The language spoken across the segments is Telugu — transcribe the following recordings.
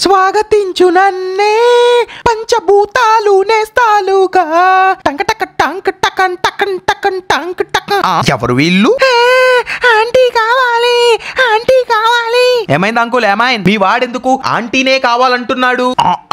స్వాగతించు నన్నే పంచభూతాలు నేస్తాలుగా టంక టక టంక టకన్ టకన్ టకన్ టంక టకన్. ఎవరు వీళ్ళు? ఆంటీ కావాలి, ఆంటీ కావాలి. ఏమైంది అంకుల్, ఏమైంది? మీ వాడెందుకు ఆంటీనే కావాలంటున్నాడు?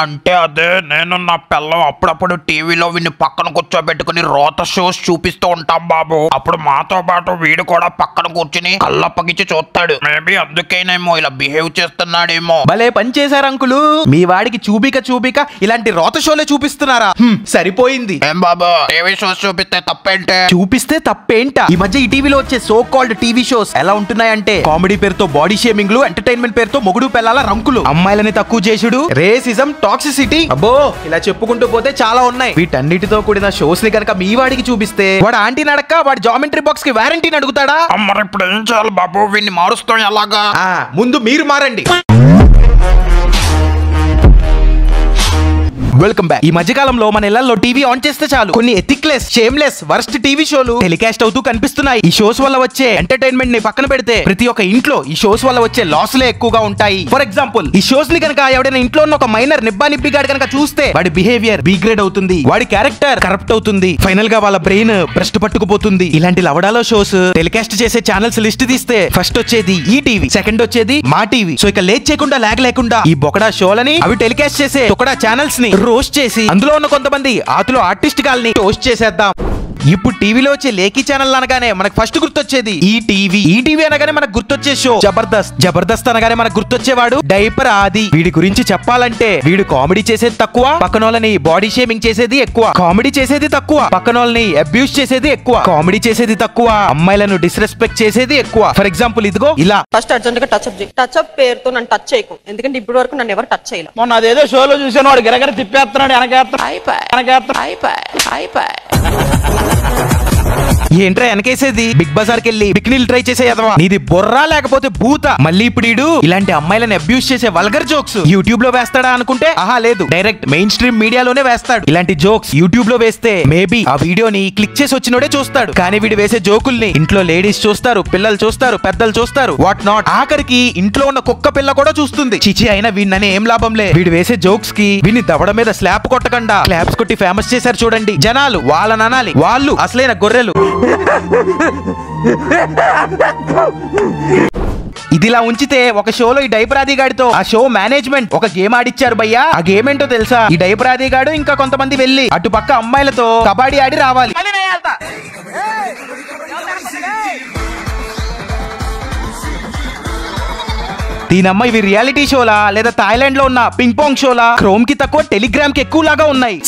అంటే అదే నేను నా పిల్లం అప్పుడప్పుడు టీవీలో వీడిని పక్కన కూర్చోబెట్టుకుని రోత షోస్ చూపిస్తూ ఉంటాం బాబు. అప్పుడు మాతో పాటు వీడు కూడా పక్కన కూర్చుని కళ్ళప్పగిచ్చి చూస్తాడు. మేబీ అందుకేనేమో ఇలా బిహేవ్ చేస్తున్నాడేమో. భలే పని చేశారు అంకులు. మీ వాడికి చూపిక ఇలాంటి రోత షోలే చూపిస్తున్నారా? సరిపోయింది. ఏం బాబు, టీవీ షోస్ చూపిస్తే తప్పేంటే? చూపిస్తే తప్పేంట? ఈ మధ్య ఈ టీవీలో వచ్చే సో కాల్డ్ టీవీ షోస్ ఎలా ఉంటున్నాయంటే కామెడీ పేరుతో బాడీ షేమింగ్లు, ఎంటర్టైన్మెంట్ పేరుతో మొగుడు పెళ్ళాల రంకులు, అమ్మాయిలని తక్కువ చేసుడు, రేసిజం, టాక్సిసిటీ, అబ్బో ఇలా చెప్పుకుంటూ పోతే చాలా ఉన్నాయి. వీటన్నిటితో కూడిన షోస్ ని కనుక మీ వాడికి చూపిస్తే వాడు ఆంటీ నడక వాడి జామెంట్రీ బాక్స్ కి వారంటీని అడుగుతాడా? మరి ఇప్పుడు ఏం చేయాలి బాబు? వీడిని మారుస్తాం ఎలాగా? ముందు మీరు మారండి. Welcome back. ఈ మధ్యకాలంలో మన ఇళ్లలో టీవీ ఆన్ చేస్తే చాలు కొన్ని ఎథిక్లెస్, షేమ్లెస్, వర్స్ట్ టీవీ షోలు టెలికాస్ట్ అవుతూ కనిపిస్తున్నాయి. ఈ షోస్ వల్ల వచ్చే ఎంటర్టైన్మెంట్ ని పక్కన పెడితే ప్రతి ఒక్క ఇంట్లో ఈ షోస్ వల్ల వచ్చే లాస్లే ఎక్కువగా ఉంటాయి. ఫర్ ఎగ్జాంపుల్, ఈ షోస్ ని కనుక ఎవరైనా ఇంట్లో ఉన్న ఒక మైనర్ నిబ్బానిబ్బిగాడు కనుక చూస్తే వాడి బిహేవియర్ బిగ్రేడ్ అవుతుంది, వాడి క్యారెక్టర్ కరప్ట్ అవుతుంది, ఫైనల్ గా వాళ్ళ బ్రెయిన్ భ్రష్టు పట్టుకుపోతుంది. ఇలాంటి లవడాలో షోస్ టెలికాస్ట్ చేసే ఛానల్స్ లిస్ట్ తీస్తే ఫస్ట్ వచ్చేది ఈ టీవీ, సెకండ్ వచ్చేది మా టీవీ. సో ఇక లేట్ చేయకుండా లాగ్ లేకుండా ఈ బొకడా షోలని అవి టెలికాస్ట్ చేసే తొకడా ఛానల్స్ ని రోస్ట్ చేసి అందులో ఉన్న కొంతమంది ఆతులో ఆర్టిస్ట్ గాల్ని టోస్ట్ చేసేద్దాం. ఇప్పుడు టీవీలో వచ్చే లేఖీ ఛానల్ అనగానే మనకు ఫస్ట్ గుర్తొచ్చేది ఈ టీవీ. ఈ టీవీ అనగానే మనకు గుర్తొచ్చే షో జబర్దస్త్. జబర్దస్త్ అనగానే మనకు గుర్తొచ్చేవాడు డైపర్ ఆది. వీడి గురించి చెప్పాలంటే వీడు కామెడీ చేసేది తక్కువ, పక్కనోళ్ళని బాడీ షేమింగ్ చేసేది ఎక్కువ. కామెడీ చేసేది తక్కువ, పక్కనోళ్ళని అబ్యూస్ చేసేది ఎక్కువ. కామెడీ చేసేది తక్కువ, అమ్మాయిలను డిస్రెస్పెక్ట్ చేసేది ఎక్కువ. ఫర్ ఎగ్జాంపుల్ ఇదిగో ఇలా. ఫస్ట్ అర్జెంట్ గా టచ్ అప్ చేయి. టచ్ అప్ పేరుతో నన్ను టచ్ చేయకు, ఎందుకంటే ఇప్పటి వరకు నన్ను ఎవరు టచ్ చేయలేదు. మొన్న అదేదో షోలో చూసాను, వాడు గిరగర తిప్పేస్తున్నాడు, వెనకేస్తున్నాడు. ఏంట్రా వెనకేసేది? బిగ్ బజార్ కెళ్ళి బిక్నీలు ట్రై చేసే ఎదవా, నీది బొర్రా లేకపోతే భూత. మళ్ళీ ఇప్పుడు ఇలాంటి అమ్మాయిలను అబ్యూస్ చేసే వల్గర్ జోక్స్ యూట్యూబ్ లో వేస్తాడా అనుకుంటే లేదు, డైరెక్ట్ మెయిన్ స్ట్రీమ్ మీడియాలోనే వేస్తాడు. ఇలాంటి జోక్స్ యూట్యూబ్ లో వేస్తే మేబీ ఆ వీడియోని క్లిక్ చేసి వచ్చినోడే చూస్తాడు, కానీ వీడు వేసే జోకుల్ని ఇంట్లో లేడీస్ చూస్తారు, పిల్లలు చూస్తారు, పెద్దలు చూస్తారు, వాట్ నాట్, ఆఖరికి ఇంట్లో ఉన్న కుక్క పిల్ల కూడా చూస్తుంది. చిచి అయినా వీడిననే ఏం లాభంలే. వీడు వేసే జోక్స్ కి వీడిని దవడ మీద స్లాప్ కొట్టకుండా క్లాప్స్ కొట్టి ఫేమస్ చేశారు చూడండి జనాలు. వాళ్ళని అనాలి, వాళ్ళు అసలైన గొర్రెలు. ఇదిలా ఉంచితే ఒక షోలో ఈ డైపరాది గాడితో ఆ షో మేనేజ్మెంట్ ఒక గేమ్ ఆడిచ్చారు భయ్యా. ఆ గేమ్ ఏంటో తెలుసా? ఈ డైపరాది గాడు ఇంకా కొంతమంది వెళ్లి అటుపక్క అమ్మాయిలతో కబడ్డీ ఆడి రావాలి. దీనమ్మ ఇవి రియాలిటీ షోలా లేదా థాయిలాండ్ లో ఉన్న పింగ్ పాంగ్ షోలా? క్రోమ్ కి తక్కువ, టెలిగ్రామ్ కి ఎక్కువ లాగా ఉన్నాయి.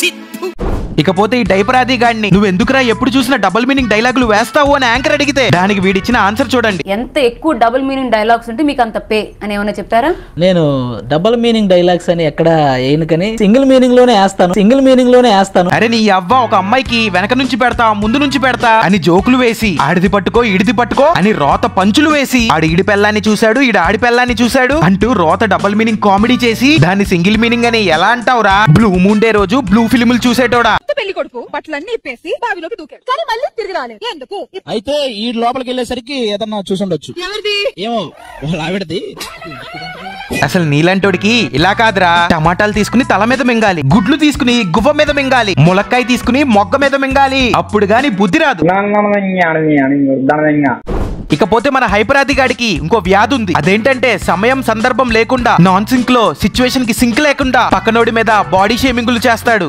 ఇకపోతే ఈ డైపరాది గాడిని నువ్వు ఎందుకురా ఎప్పుడు చూసినా డబుల్ మీనింగ్ డైలాగులు వేస్తావు అని యాంకర్ అడిగితే దానికి వీడిచ్చిన ఆన్సర్ చూడండి. ఎంత ఎక్కువ డబుల్ మీనింగ్ డైలాగ్స్ ఉంటే మీకు అంత పే అని ఏమైనా చెప్తారా? నేను డబుల్ మీనింగ్ డైలాగ్స్ అని ఎక్కడ వేయను, కానీ సింగిల్ మీనింగ్ లోనే వేస్తాను. అరే నీ అవ్వ, ఒక అమ్మాయికి వెనక నుంచి పెడతా ముందు నుంచి పెడతా అని జోకులు వేసి ఆడిది పట్టుకో ఇడిది పట్టుకో అని రోత పంచులు వేసి ఆడు ఈడి పెళ్ళాన్ని చూశాడు, ఈడు ఆడి పెళ్ళాన్ని చూశాడు అంటూ రోత డబుల్ మీనింగ్ కామెడీ చేసి దాన్ని సింగిల్ మీనింగ్ అని ఎలా అంటావురా? బ్లూ మూన్ డే రోజు బ్లూ ఫిల్ములు చూసేటోడా? పెళ్లి కొడుకు బట్టలన్నీ ఇప్పేసి బావిలోకి దూకాడు, కానీ మళ్ళీ తిరిగి రాలేదు. ఎందుకు? అయితే ఈ లోపలికి వెళ్ళేసరికి ఏదన్నా చూసుండొచ్చు. ఎవరిది? ఏమో ఆవిడది. అసలు నీలాంటోడికి ఇలా కాదురా, టమాటాలు తీసుకుని తల మీద మింగాలి, గుడ్లు తీసుకుని గువ్వ మీద మింగాలి, ములక్కాయ తీసుకుని మొగ్గ మీద మింగాలి, అప్పుడు గాని బుద్ధి రాదు. ఇకపోతే మన హైపరాది గాడికి ఇంకో వ్యాధి ఉంది. అదేంటంటే సమయం సందర్భం లేకుండా నాన్ సింక్ లో సిచ్యువేషన్ కి సింక్ లేకుండా పక్కనోడి మీద బాడీ షేమింగులు చేస్తాడు.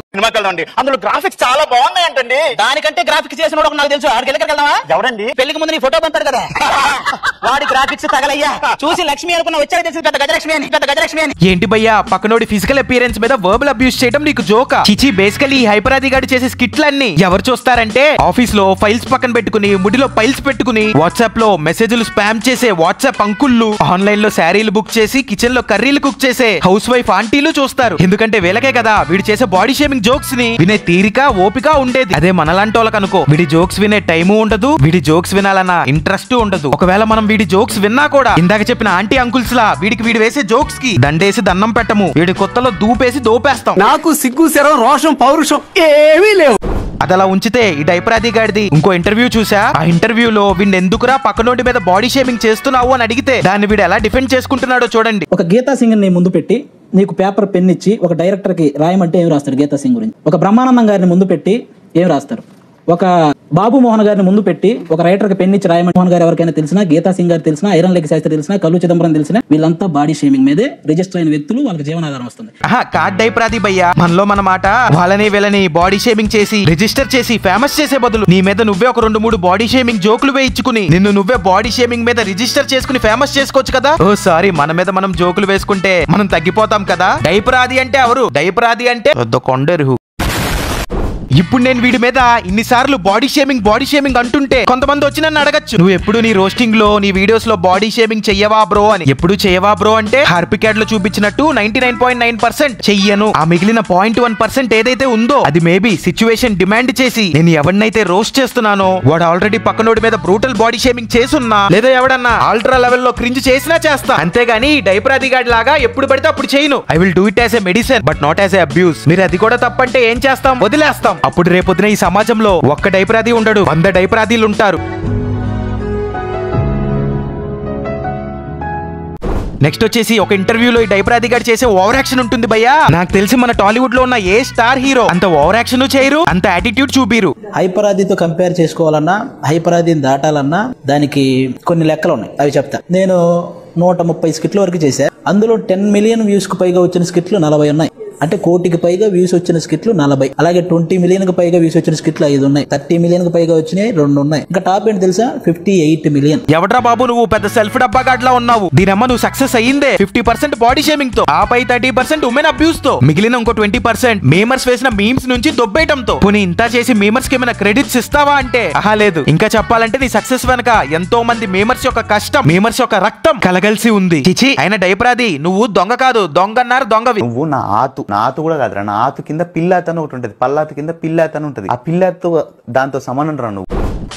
అందులో గ్రాఫిక్స్ చాలా బాగున్నాయంటండి. దానికంటే గ్రాఫిక్స్ చేసిన నాకు తెలుసు. ఆడికి వెళ్దామా? ఎవరండి? పెళ్లికి ముందు నీ ఫోటో పంపాడు కదా, వాడి గ్రాఫిక్స్ తగలయ్యా. చూసి లక్ష్మి అనుకున్న వచ్చాక తెలిసి పెద్ద గజలక్ష్మి అని. ఏంటి భయ్యా, పక్కనోడి ఫిజికల్ అపియరెన్స్ మీద వర్బల్ అబ్యూస్ చేయడం నీకు జోకా? చిచి, బేసికలీ ఈ హైపరాది గాడి చేసే స్కిట్లన్నీ ఎవరు చూస్తారంటే ఆఫీస్ లో ఫైల్స్ పక్కన పెట్టుకుని ముడిలో ఫైల్స్ పెట్టుకుని వాట్సాప్ లో మెసేజ్లు స్పామ్ చేసే వాట్సాప్ అంకుళ్ళు, ఆన్లైన్ లో శారీలు బుక్ చేసి కిచెన్ లో కర్రీలు కుక్ చేసే హౌస్ వైఫ్ ఆంటీలు చూస్తారు. ఎందుకంటే వీళ్ళకే కదా వీడు చేసే బాడీ షేమింగ్ జోక్స్ ని వినే తీరిక ఓపిక ఉండేది. అదే మనలాంటి వాళ్ళకి అనుకో, వీడి జోక్స్ వినే టైము ఉండదు, వీడి జోక్స్ వినాలన్న ఇంట్రెస్ట్ ఉండదు. ఒకవేళ మనం వీడి జోక్స్ విన్నా కూడా ఇందాక చెప్పిన ఆంటీ అంకుల్స్ లా వీడు వేసే జోక్స్ కి దండేసి దండం పెట్టము, వీడి కొత్తలో దూపేసి దోపేస్తాం. నాకు సిగ్గు శరం రోషం పౌరుషం ఏమీ లేవు. అదలా ఉంచితే ఈ డైపరాది గాడిది ఇంకో ఇంటర్వ్యూ చూసా. ఆ ఇంటర్వ్యూలో వీడిని ఎందుకురా పక్కనోటి మీద బాడీ షేమింగ్ చేస్తున్నావు అని అడిగితే దాన్ని వీడు ఎలా డిఫెండ్ చేసుకుంటున్నాడో చూడండి. ఒక గీతా సింగ్ ని ముందు పెట్టి నీకు పేపర్ పెన్ ఇచ్చి ఒక డైరెక్టర్ కి రాయమంటే ఏం రాస్తారు గీతా సింగ్ గురించి? ఒక బ్రహ్మానందం గారిని ముందు పెట్టి ఏం రాస్తారు? ఒక బాబు మోహన్ గారిని ముందు పెట్టి ఒక రైటర్ కి పెన్ ఇచ్చి రాయమంటే మోహన్ గారు ఎవరికైనా తెలిసినా, గీతా సింగ్ గారు తెలిసినా, ఐరన్ లెగ్ శాస్త్రి తెలిసినా, కల్లు చిదంబరం తెలిసినా, వీళ్ళంతా బాడీ షేమింగ్ మీదే రిజిస్టర్ అయిన వ్యక్తులు, వాళ్ళకి జీవనాధారం వస్తుంది. కార్డ్ డైపరాది భయ్యా, మనలో మన మాట. వాళ్ళని వీళ్ళని బాడీ షేమింగ్ చేసి రిజిస్టర్ చేసి ఫేమస్ చేసే బదులు నీ మీద నువ్వే ఒక 2-3 బాడీ షేమింగ్ జోకులు వేయించుకుని నిన్ను నువ్వే బాడీ షేమింగ్ మీద రిజిస్టర్ చేసుకుని ఫేమస్ చేసుకోవచ్చు కదా. ఓ సారీ, మన మీద మనం జోకులు వేసుకుంటే మనం తగ్గిపోతాం కదా. డైపరాది అంటే ఎవరు? డైపరాది అంటే కొండరు. ఇప్పుడు నేను వీడి మీద ఇన్నిసార్లు బాడీ షేమింగ్ అంటుంటే కొంతమంది వచ్చి నన్ను అడగచ్చు, నువ్వు ఎప్పుడు నీ రోస్టింగ్ లో నీ వీడియోస్ లో బాడీ షేమింగ్ చెయ్యవా బ్రో అని. ఎప్పుడు చెయ్యవా బ్రో అంటే హార్పికాడ్ లో చూపించినట్టు 99.9% చెయ్యను. ఆ మిగిలిన 0.1% ఏదైతే ఉందో అది మేబీ సిచ్యువేషన్ డిమాండ్ చేసి నేను ఎవరినైతే రోస్ట్ చేస్తున్నానో వాడు ఆల్రెడీ పక్కనోడి మీద బ్రూటల్ బాడీ షేమింగ్ చేసున్నా, లేదా ఎవడన్నా ఆల్ట్రా లెవెల్ లో క్రింజ్ చేసినా చేస్తా. అంతేగాని డైపరాది గాడి లాగా ఎప్పుడు పడితే అప్పుడు చేయను. I will do it as a medicine but not as a abuse. మీరు అది కూడా తప్పంటే ఏం చేస్తాం? వదిలేస్తాం. అప్పుడు రేపొద్దున ఈ సమాజంలో ఒక్క డైపరాది ఉండడు, 100 డైపరాదీలు ఉంటారు. నెక్స్ట్ వచ్చేసి ఒక ఇంటర్వ్యూలో ఈ డైపరాది గారు చేసే ఓవర్ యాక్షన్ ఉంటుంది భయ్యా. నాకు తెలిసి మన టాలీవుడ్ లో ఉన్న ఏ స్టార్ హీరో అంత ఓవర్ యాక్షన్ చేయరు, అంత యాటిట్యూడ్ చూపిరు. హైపరాదితో కంపేర్ చేసుకోవాలన్నా, హైపరాదిని దాటాలన్నా దానికి కొన్ని లెక్కలు ఉన్నాయి, అవి చెప్తా. నేను 130 స్కిట్ల వరకు చేశా. అందులో 10 మిలియన్ వ్యూస్ కు పైగా వచ్చిన స్కిట్లు 40 ఉన్నాయి. అంటే 1 కోటికి పైగా వ్యూస్ వచ్చిన స్కిట్లు 40. అలాగే 20 మిలియన్ కి పైగా వ్యూస్ వచ్చిన స్కిట్లు 5 ఉన్నాయి. 30 మిలియన్ కి పైగా వచ్చినాయి 2 ఉన్నాయి. ఇంకా టాప్ ఏంటి తెలుసా? 58 మిలియన్. ఎవడ్రా బాబు నువ్వు పెద్ద సెల్ఫ్ డబ్బా గాడ్లా ఉన్నావు. దీనమ్మ నువ్వు సక్సెస్ అయ్యిందే 50% బాడీ షేమింగ్ తో, ఆపై 30% ఉమెన్ అబ్యూస్ తో, మిగిలిన ఇంకో 20% మేమర్స్ వేసిన మీమ్స్ నుంచి దొబ్బేయటంతో. పోనీ ఇంత చేసి మేమర్స్ కి ఏమైనా క్రెడిట్స్ ఇస్తావా అంటే ఆహా లేదు. ఇంకా చెప్పాలంటే నీ సక్సెస్ వెనక ఎంతో మంది మేమర్స్ యొక్క కష్టం, మేమర్స్ యొక్క రక్తం కలగలిసి ఉంది. చిచి, ఆయన డైపరాది నువ్వు దొంగ కాదు, దొంగన్నారు దొంగవి. నువ్వు నా ఆతు కూడా కాదురా, నా ఆతు కింద పిల్లాతను ఒకటి ఉంటది, పల్లాతు కింద పిల్లాతను ఉంటది. ఆ పిల్లాతో దాంతో సమానం రా నువ్వు.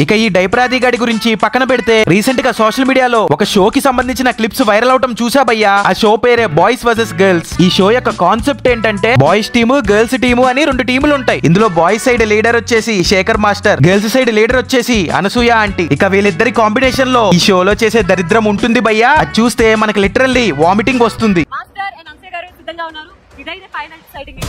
ఇక ఈ డైపరాది గాడి గురించి పక్కన పెడితే రీసెంట్ గా సోషల్ మీడియాలో ఒక షోకి సంబంధించిన క్లిప్స్ వైరల్ అవటం చూసా భయ్యా. ఆ షో పేరే బాయ్స్ వర్సెస్ గర్ల్స్. ఈ షో యొక్క కాన్సెప్ట్ ఏంటంటే బాయ్స్ టీము, గర్ల్స్ టీము అని 2 టీములు ఉంటాయి. ఇందులో బాయ్స్ సైడ్ లీడర్ వచ్చేసి Shekhar master, girls side leader వచ్చేసి అనసూయ ఆంటీ. ఇక వీళ్ళిద్దరి కాంబినేషన్ లో ఈ షోలో చేసే దరిద్రం ఉంటుంది భయ్యా. అది చూస్తే మనకి లిటరల్లీ వామిటింగ్ వస్తుంది. మాస్టర్ అండ్ అంశయ్ గారు సిద్ధంగా ఉన్నారు. ఇదైతే ఫైనల్ ఎక్సైటింగ్.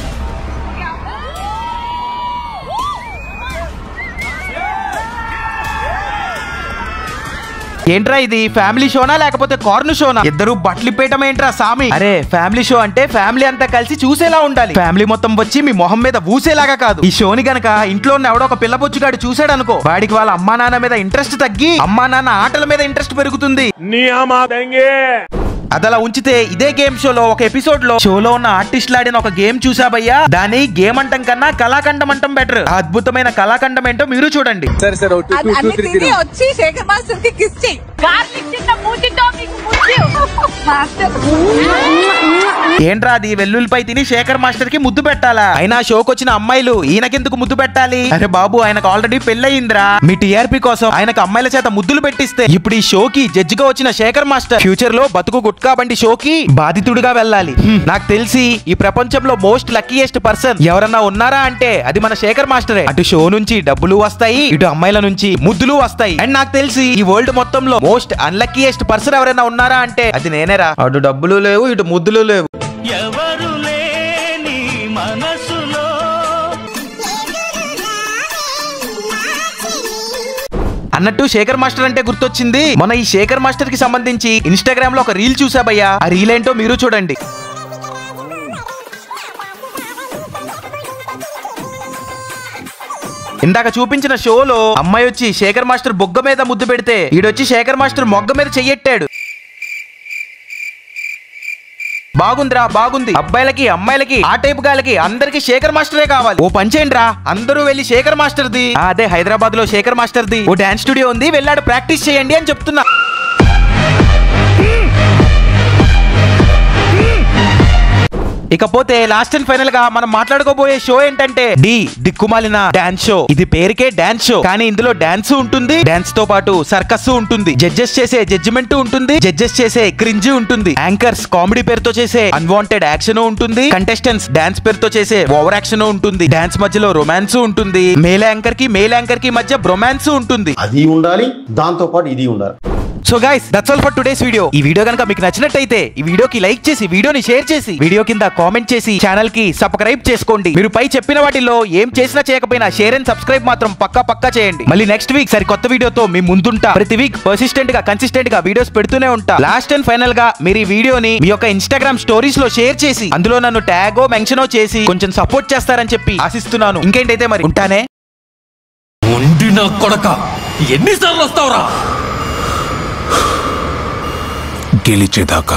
ఏంట్రా ఇది ఫ్యామిలీ షోనా లేకపోతే కార్న్ షోనా? ఇద్దరు బట్లిపేయటం ఏంట్రా సామి? అరే ఫ్యామిలీ షో అంటే ఫ్యామిలీ అంతా కలిసి చూసేలా ఉండాలి. ఫ్యామిలీ మొత్తం వచ్చి మీ మొహం మీద ఊసేలాగా కాదు. ఈ షోని గనక ఇంట్లో ఎవడో ఒక పిల్లబొచ్చుగాడు చూసాడు అనుకో, వాడికి వాళ్ళ అమ్మా నాన్న మీద ఇంట్రెస్ట్ తగ్గి అమ్మా నాన్న ఆటల మీద ఇంట్రెస్ట్ పెరుగుతుంది. అదలా ఉంచితే ఇదే గేమ్ షోలో ఒక ఎపిసోడ్ లో షోలో ఉన్న ఆర్టిస్టులు ఆడిన ఒక గేమ్ చూసా భయ్యా. దాని గేమ్ అంటం కన్నా కళాఖండం అంటం బెటర్. అద్భుతమైన కళాఖండం ఏంటో మీరు చూడండి. వచ్చి శేఖర్ మాస్టర్ కి కిస్ చెయ్యి. గార్లిక్ చిన్న మూతితో మీకు ఏంట్రా అది వెల్లుల్లిపై తిని శేఖర్ మాస్టర్ కి ముద్దు పెట్టాలా? అయినా షోకి వచ్చిన అమ్మాయిలు ఈయనకెందుకు ముద్దు పెట్టాలి? అరే బాబు ఆయనకు ఆల్రెడీ పెళ్ళయిందిరా. మీ టీఆర్పీ కోసం ఆయనకు అమ్మాయిల చేత ముద్దులు పెట్టిస్తే ఇప్పుడు ఈ షోకి జడ్జి గా వచ్చిన శేఖర్ మాస్టర్ ఫ్యూచర్ లో బతుకు గుట్కా బండి షోకి బాధితుడిగా వెళ్ళాలి. నాకు తెలిసి ఈ ప్రపంచంలో మోస్ట్ లక్కీయెస్ట్ పర్సన్ ఎవరన్నా ఉన్నారా అంటే అది మన శేఖర్ మాస్టరే. అటు షో నుంచి డబ్బులు వస్తాయి, ఇటు అమ్మాయిల నుంచి ముద్దులు వస్తాయి. అండ్ నాకు తెలిసి ఈ వరల్డ్ మొత్తంలో మోస్ట్ అన్లక్కీయెస్ట్ పర్సన్ ఎవరైనా ఉన్నారా అంటే అది నేనేరా. అటు డబ్బులు లేవు, ఇటు ముద్దులు లేవు. ఎవరు లేని మనసులో అన్నట్టు శేఖర్ మాస్టర్ అంటే గుర్తొచ్చింది. మన ఈ శేఖర్ మాస్టర్ కి సంబంధించి ఇన్స్టాగ్రామ్ లో ఒక రీల్ చూసా భయ్యా. ఆ రీల్ ఏంటో మీరు చూడండి. ఇందాక చూపించిన షోలో అమ్మాయి వచ్చి శేఖర్ మాస్టర్ బొగ్గ మీద ముద్దు పెడితే ఈడొచ్చి శేఖర్ మాస్టర్ మొగ్గ మీద చెయ్యెట్టాడు. బాగుందిరా, బాగుంది. అబ్బాయిలకి అమ్మాయిలకి ఆ టైపు గాలకి అందరికి శేఖర్ మాస్టరే కావాలి. ఓ పంచేయండిరా, అందరూ వెళ్ళి శేఖర్ మాస్టర్ ది, అదే హైదరాబాద్ లో శేఖర్ మాస్టర్ ది ఓ డాన్స్ స్టూడియో ఉంది, వెళ్ళాడు ప్రాక్టీస్ చేయండి అని చెప్తున్నా. ఇకపోతే లాస్ట్ అండ్ ఫైనల్ గా మనం మాట్లాడుకోబోయే షో ఏంటంటే డి దిక్కుమాలిన డాన్స్ షో. ఇది పేరుకే డాన్స్ షో, కానీ ఇందులో డాన్స్ ఉంటుంది, డాన్స్ తో పాటు సర్కస్ ఉంటుంది, జడ్జెస్ చేసే జడ్జిమెంట్ ఉంటుంది, జడ్జెస్ చేసే క్రింజ్ ఉంటుంది, యాంకర్స్ కామెడీ పేరుతో చేసే అన్వాంటెడ్ యాక్షన్ ఉంటుంది, కంటెస్టెంట్స్ డాన్స్ పేరుతో చేసే ఓవర్ యాక్షన్ ఉంటుంది, డాన్స్ మధ్యలో రొమాన్స్ ఉంటుంది, మేల్ యాంకర్ కి మధ్య బ్రొమాన్స్ ఉంటుంది. అది ఉండాలి, దాంతో పాటు ఇది ఉండాలి. So guys that's all for today's video. ఈ వీడియో కనుక మీకు నచ్చినట్టయితే ఈ వీడియోకి లైక్ చేసి, వీడియోని షేర్ చేసి, వీడియో కింద కామెంట్ చేసి, ఛానల్ కి సబ్స్క్రైబ్ చేసుకోండి. మీరు పై చెప్పిన వాటిలో ఏం చేసినా చేయకపోయినా షేర్ అండ్ సబ్స్క్రైబ్ మాత్రం పక్కా చేయండి. మళ్ళీ నెక్స్ట్ వీక్ సరి కొత్త వీడియోతో మీ ముందుంటా. ప్రతి వీక్ పర్సిస్టెంట్ గా కన్సిస్టెంట్ గా వీడియోస్ పెడుతూనే ఉంటా. లాస్ట్ అండ్ ఫైనల్ గా మీరు ఈ వీడియోని మీ యొక్క ఇన్స్టాగ్రామ్ స్టోరీస్ లో షేర్ చేసి, అందులో నన్ను ట్యాగో మెన్షనో చేసి కొంచెం సపోర్ట్ చేస్తారని చెప్పి ఆశిస్తున్నాను. ఇంకేంటైతే మరి ఉంటానే. నా కొడక ఎన్నిసార్లు వస్తావురా గెలిచేదాకా.